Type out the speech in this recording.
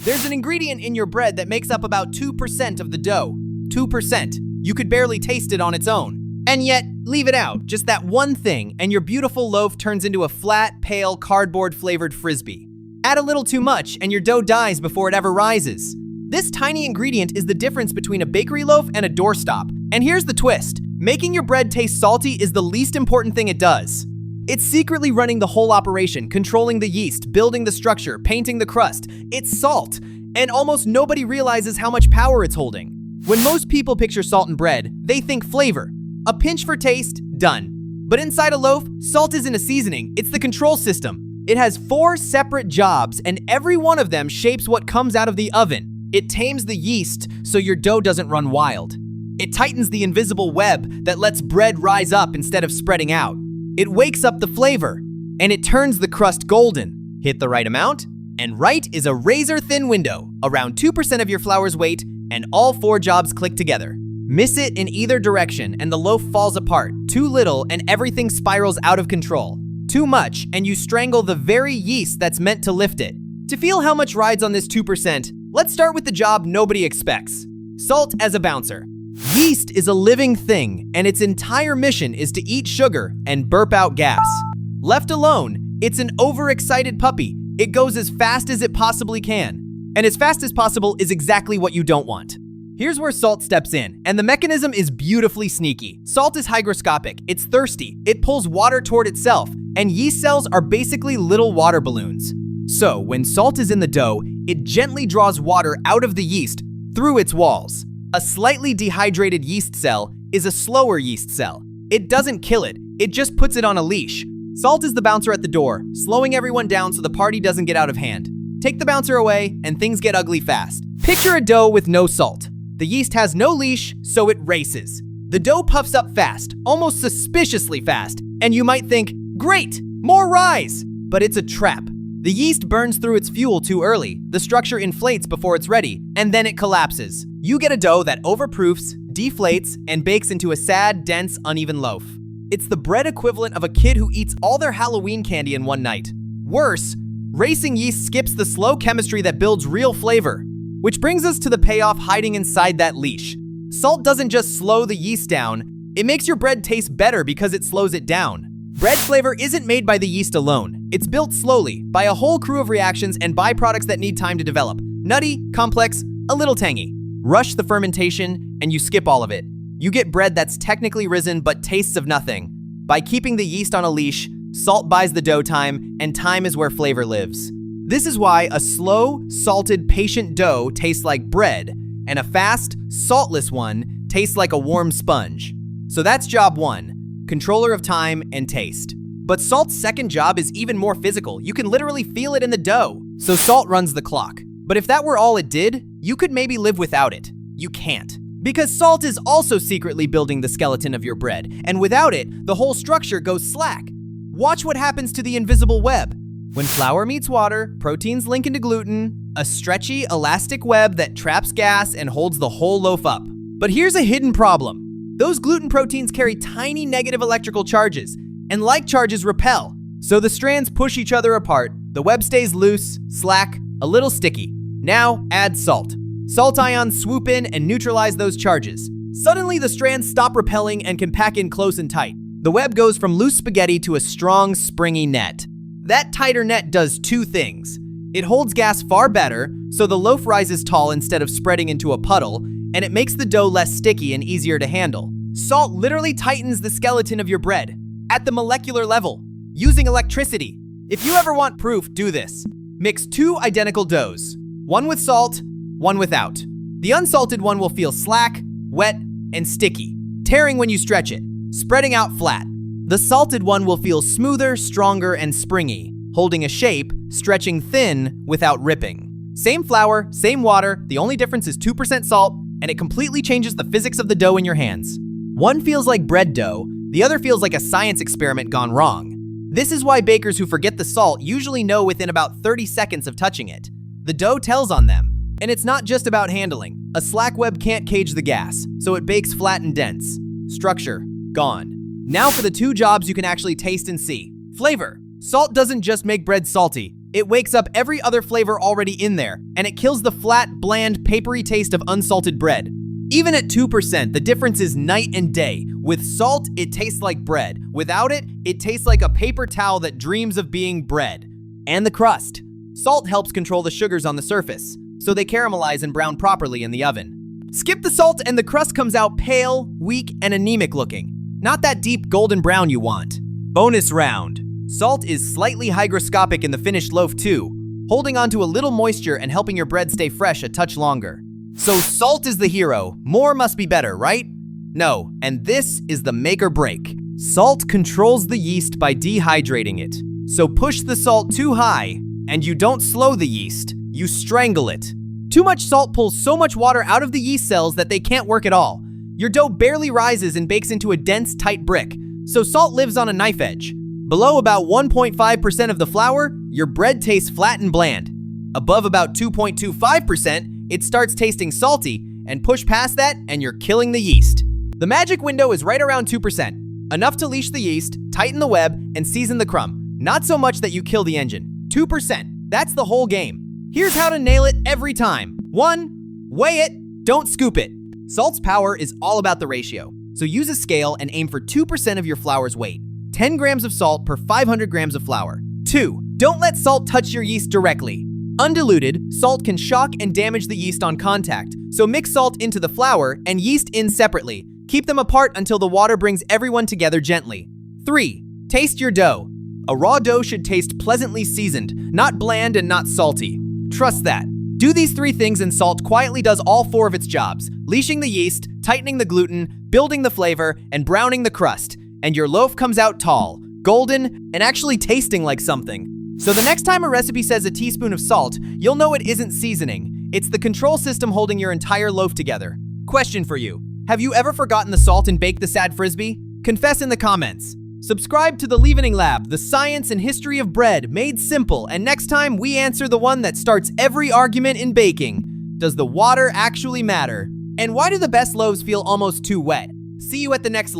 There's an ingredient in your bread that makes up about 2% of the dough. 2%. You could barely taste it on its own. And yet, leave it out, just that one thing, and your beautiful loaf turns into a flat, pale, cardboard-flavored frisbee. Add a little too much, and your dough dies before it ever rises. This tiny ingredient is the difference between a bakery loaf and a doorstop. And here's the twist. Making your bread taste salty is the least important thing it does. It's secretly running the whole operation, controlling the yeast, building the structure, painting the crust. It's salt, and almost nobody realizes how much power it's holding. When most people picture salt in bread, they think flavor. A pinch for taste, done. But inside a loaf, salt isn't a seasoning, it's the control system. It has 4 separate jobs, and every one of them shapes what comes out of the oven. It tames the yeast so your dough doesn't run wild. It tightens the invisible web that lets bread rise up instead of spreading out. It wakes up the flavor, and it turns the crust golden. Hit the right amount, and right is a razor-thin window, around 2% of your flour's weight, and all 4 jobs click together. Miss it in either direction, and the loaf falls apart. Too little, and everything spirals out of control. Too much, and you strangle the very yeast that's meant to lift it. To feel how much rides on this 2%, let's start with the job nobody expects. Salt as a bouncer. Yeast is a living thing, and its entire mission is to eat sugar and burp out gas. Left alone, it's an overexcited puppy. It goes as fast as it possibly can. And as fast as possible is exactly what you don't want. Here's where salt steps in, and the mechanism is beautifully sneaky. Salt is hygroscopic, it's thirsty, it pulls water toward itself, and yeast cells are basically little water balloons. So, when salt is in the dough, it gently draws water out of the yeast through its walls. A slightly dehydrated yeast cell is a slower yeast cell. It doesn't kill it, it just puts it on a leash. Salt is the bouncer at the door, slowing everyone down so the party doesn't get out of hand. Take the bouncer away, and things get ugly fast. Picture a dough with no salt. The yeast has no leash, so it races. The dough puffs up fast, almost suspiciously fast, and you might think, great, more rise! But it's a trap. The yeast burns through its fuel too early, the structure inflates before it's ready, and then it collapses. You get a dough that overproofs, deflates, and bakes into a sad, dense, uneven loaf. It's the bread equivalent of a kid who eats all their Halloween candy in one night. Worse, racing yeast skips the slow chemistry that builds real flavor. Which brings us to the payoff hiding inside that leash. Salt doesn't just slow the yeast down, it makes your bread taste better because it slows it down. Bread flavor isn't made by the yeast alone. It's built slowly, by a whole crew of reactions and byproducts that need time to develop. Nutty, complex, a little tangy. Rush the fermentation, and you skip all of it. You get bread that's technically risen but tastes of nothing. By keeping the yeast on a leash, salt buys the dough time, and time is where flavor lives. This is why a slow, salted, patient dough tastes like bread, and a fast, saltless one tastes like a warm sponge. So that's job 1, controller of time and taste. But salt's second job is even more physical. You can literally feel it in the dough. So salt runs the clock. But if that were all it did, you could maybe live without it. You can't. Because salt is also secretly building the skeleton of your bread, and without it, the whole structure goes slack. Watch what happens to the invisible web. When flour meets water, proteins link into gluten, a stretchy, elastic web that traps gas and holds the whole loaf up. But here's a hidden problem. Those gluten proteins carry tiny negative electrical charges, and like charges repel. So the strands push each other apart, the web stays loose, slack, a little sticky. Now add salt. Salt ions swoop in and neutralize those charges. Suddenly the strands stop repelling and can pack in close and tight. The web goes from loose spaghetti to a strong, springy net. That tighter net does 2 things. It holds gas far better, so the loaf rises tall instead of spreading into a puddle, and it makes the dough less sticky and easier to handle. Salt literally tightens the skeleton of your bread, at the molecular level, using electricity. If you ever want proof, do this. Mix 2 identical doughs, one with salt, one without. The unsalted one will feel slack, wet, and sticky, tearing when you stretch it, spreading out flat. The salted one will feel smoother, stronger, and springy, holding a shape, stretching thin without ripping. Same flour, same water, the only difference is 2% salt, and it completely changes the physics of the dough in your hands. One feels like bread dough, the other feels like a science experiment gone wrong. This is why bakers who forget the salt usually know within about 30 seconds of touching it. The dough tells on them. And it's not just about handling. A slack web can't cage the gas, so it bakes flat and dense. Structure, gone. Now for the 2 jobs you can actually taste and see. Flavor. Salt doesn't just make bread salty, It wakes up every other flavor already in there, and it kills the flat, bland, papery taste of unsalted bread. Even at 2%, the difference is night and day. With salt, it tastes like bread. Without it, it tastes like a paper towel that dreams of being bread. And the crust. Salt helps control the sugars on the surface, so they caramelize and brown properly in the oven. Skip the salt and the crust comes out pale, weak, and anemic looking. Not that deep golden brown you want. Bonus round. Salt is slightly hygroscopic in the finished loaf too, holding onto a little moisture and helping your bread stay fresh a touch longer. So salt is the hero. More must be better, right? No, and this is the make or break. Salt controls the yeast by dehydrating it. So push the salt too high, and you don't slow the yeast, you strangle it. Too much salt pulls so much water out of the yeast cells that they can't work at all. Your dough barely rises and bakes into a dense, tight brick, so salt lives on a knife edge. Below about 1.5% of the flour, your bread tastes flat and bland. Above about 2.25%, it starts tasting salty, and push past that and you're killing the yeast. The magic window is right around 2%. Enough to leash the yeast, tighten the web, and season the crumb. Not so much that you kill the engine. 2%. That's the whole game. Here's how to nail it every time. 1. Weigh it, don't scoop it. Salt's power is all about the ratio, so use a scale and aim for 2% of your flour's weight. 10 grams of salt per 500 grams of flour. 2. Don't let salt touch your yeast directly. Undiluted, salt can shock and damage the yeast on contact, so mix salt into the flour and yeast in separately. Keep them apart until the water brings everyone together gently. 3. Taste your dough. A raw dough should taste pleasantly seasoned, not bland and not salty. Trust that. Do these 3 things and salt quietly does all 4 of its jobs: leashing the yeast, tightening the gluten, building the flavor, and browning the crust. And your loaf comes out tall, golden, and actually tasting like something. So the next time a recipe says a teaspoon of salt, you'll know it isn't seasoning. It's the control system holding your entire loaf together. Question for you. Have you ever forgotten the salt and baked the sad frisbee? Confess in the comments. Subscribe to TheLeaveningLab, the science and history of bread made simple, and next time we answer the one that starts every argument in baking. Does the water actually matter? And why do the best loaves feel almost too wet? See you at the next loaf.